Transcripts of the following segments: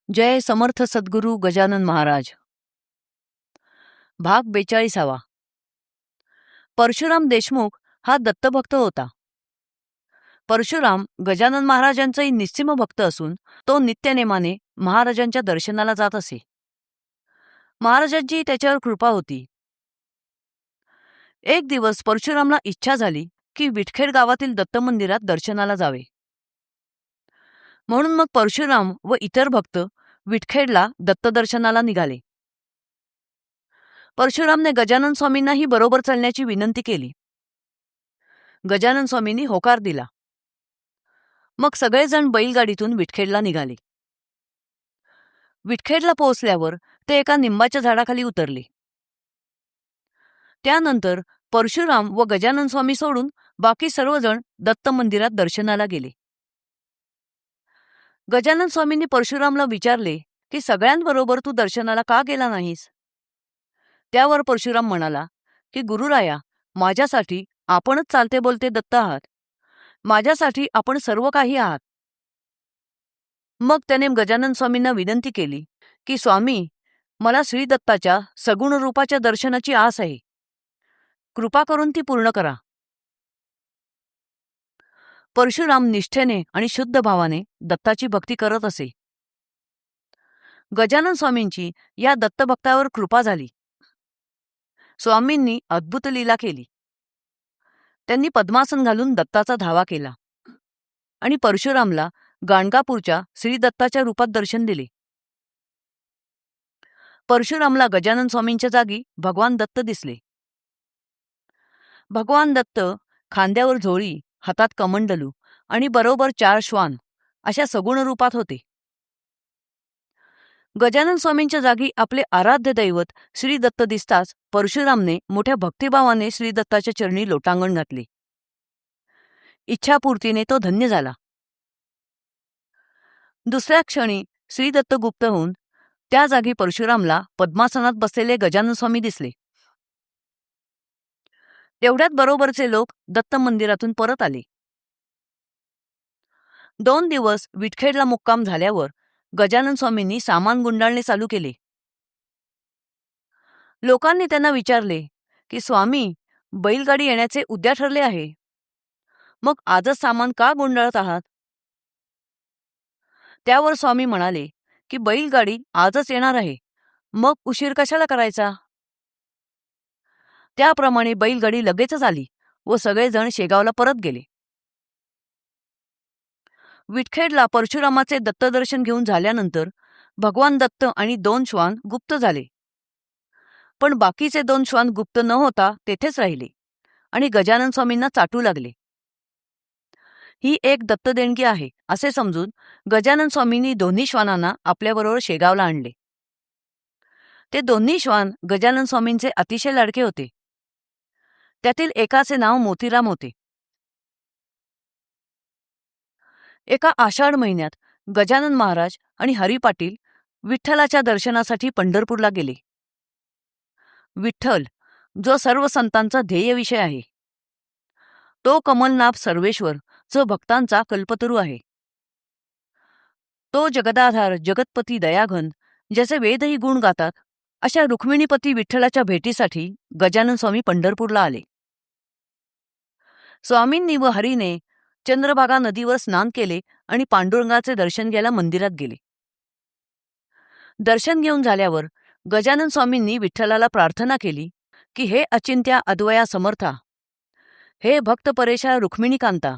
जय समर्थ सद्गुरू गजानन महाराज. भाग 42. परशुराम देशमुख हा दत्तभक्त होता. परशुराम गजानन महाराजांचाही निस्सीम भक्त असून तो नित्यनेमाने महाराजांच्या दर्शनाला जात असे. महाराजांची त्याच्यावर कृपा होती. एक दिवस परशुरामला इच्छा झाली की विठखेड गावातील दत्त मंदिरात दर्शनाला जावे. म्हणून मग परशुराम व इतर भक्त विठखेडला दत्तदर्शनाला निघाले. परशुरामने गजानन स्वामींनाही बरोबर चालण्याची विनंती केली. गजानन स्वामींनी होकार दिला. मग सगळेजण बैलगाडीतून विठखेडला निघाले. विठखेडला पोहोचल्यावर ते एका निंबाच्या झाडाखाली उतरले. त्यानंतर परशुराम व गजानन स्वामी सोडून बाकी सर्वजण दत्त मंदिरात दर्शनाला गेले. गजानन स्वामींनी परशुरामला विचारले की सगळ्यांबरोबर तू दर्शनाला का गेला नाहीस? त्यावर परशुराम म्हणाला की गुरुराया, माझ्यासाठी आपणच चालते बोलते दत्त आहात. माझ्यासाठी आपण सर्व काही आहात. मग त्याने गजानन स्वामींना विनंती केली की स्वामी, मला श्री दत्ताच्या सगुण रूपाच्या दर्शनाची आस आहे. कृपा करून ती पूर्ण करा. परशुराम निष्ठेने आणि शुद्ध भावाने दत्ताची भक्ती करत असे. गजानन स्वामींची या दत्तभक्तावर कृपा झाली. स्वामींनी अद्भुत लीला केली. त्यांनी पद्मासन घालून दत्ताचा धावा केला आणि परशुरामला गाणगापूरच्या श्री दत्ताच्या रूपात दर्शन दिले. परशुरामला गजानन स्वामींच्या जागी भगवान दत्त दिसले. भगवान दत्त खांद्यावर झोळी, हातात कमंडलू आणि बरोबर 4 श्वान अशा सगुण रूपात होते. गजानन स्वामींच्या जागी आपले आराध्य दैवत श्री दत्त दिसताच परशुरामने मोठ्या भक्तिभावाने श्री दत्ताच्या चरणी लोटांगण घातले. इच्छापूर्तीने तो धन्य झाला. दुसऱ्या क्षणी श्री दत्त गुप्त होऊन त्या जागी परशुरामला पद्मासनात बसलेले गजानन स्वामी दिसले. तेवढ्यात बरोबरचे लोक दत्त मंदिरातून परत आले. 2 दिवस विठखेडला मुक्काम झाल्यावर गजानन स्वामींनी सामान गुंडाळणे चालू केले. लोकांनी त्यांना विचारले की स्वामी, बैलगाडी येण्याचे उद्या ठरले आहे, मग आजच सामान का गुंडाळत आहात? त्यावर स्वामी म्हणाले की बैलगाडी आजच येणार आहे, मग उशीर कशाला करायचा? त्याप्रमाणे बैलगाडी लगेचच आली व सगळेजण शेगावला परत गेले. विठखेडला परशुरामाचे दत्तदर्शन घेऊन झाल्यानंतर भगवान दत्त आणि 2 श्वान गुप्त झाले. पण बाकीचे 2 श्वान गुप्त न होता तेथेच राहिले आणि गजानन स्वामींना चाटू लागले. ही एक दत्त देणगी आहे असे समजून गजानन स्वामींनी दोन्ही श्वानांना आपल्याबरोबर शेगावला आणले. ते दोन्ही श्वान गजानन स्वामींचे अतिशय लाडके होते. त्यातील एकाचे नाव मोतीराम होते. एका आषाढ महिन्यात गजानन महाराज आणि हरी पाटील विठ्ठलाच्या दर्शनासाठी पंढरपूरला गेले. विठ्ठल, जो सर्व संतांचा ध्येय विषय आहे, तो कमलनाभ सर्वेश्वर, जो भक्तांचा कल्पतरू आहे, तो जगदाधार, जगतपती, दयाघन, ज्याचे वेदही गुण गातात, अशा रुक्मिणीपती विठ्ठलाच्या भेटीसाठी गजानन स्वामी पंढरपूरला आले. स्वामींनी व हरीने चंद्रभागा नदीवर स्नान केले आणि पांडुरंगाचे दर्शन घ्यायला मंदिरात गेले. दर्शन घेऊन झाल्यावर गजानन स्वामींनी विठ्ठलाला प्रार्थना केली की हे अचिंत्या अद्वया समर्था, हे भक्त परेशा रुक्मिणीकांता,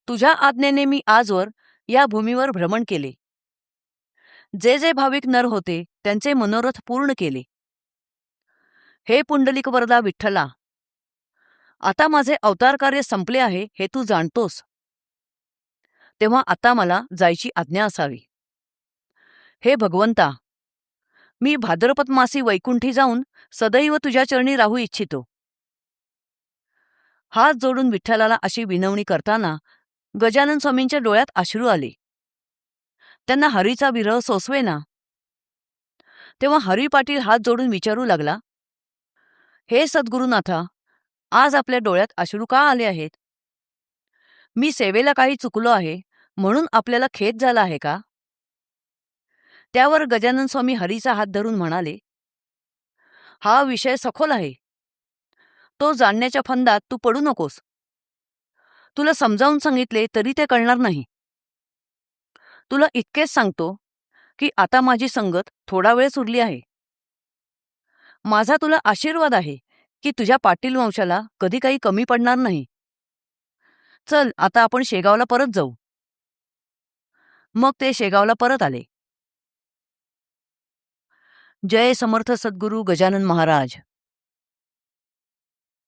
तुझ्या आज्ञेने मी आजवर या भूमीवर भ्रमण केले. जे जे भाविक नर होते त्यांचे मनोरथ पूर्ण केले. हे पुंडलिक वरदा विठ्ठला, आता माझे अवतार कार्य संपले आहे हे तू जाणतोस, तेव्हा आता मला जायची आज्ञा असावी. हे भगवंता, मी भाद्रपद मासी वैकुंठी जाऊन सदैव तुझ्या चरणी राहू इच्छितो. हात जोडून विठ्ठलाला अशी विनवणी करताना गजानन स्वामींच्या डोळ्यात अश्रू आले. त्यांना हरीचा विरह सोसवेना. तेव्हा हरी पाटील हात जोडून विचारू लागला, हे सद्गुरुनाथा, आज आपल्या डोळ्यात अश्रू का आले आहेत? मी सेवेला काही चुकलो आहे म्हणून आपल्याला खेद झाला आहे का? त्यावर गजानन स्वामी हरीचा हात धरून म्हणाले, हा विषय सखोल आहे. तो जाणण्याच्या फंदात तू पडू नकोस. तुला समजावून सांगितले तरी ते कळणार नाही. तुला इतकेच सांगतो की आता माझी संगत थोडा वेळच उरली आहे. माझा तुला आशीर्वाद आहे की तुझ्या पाटील वंशाला कधी काही कमी पडणार नाही. चल आता आपण शेगावला परत जाऊ. मग ते शेगावला परत आले. जय समर्थ सद्गुरू गजानन महाराज.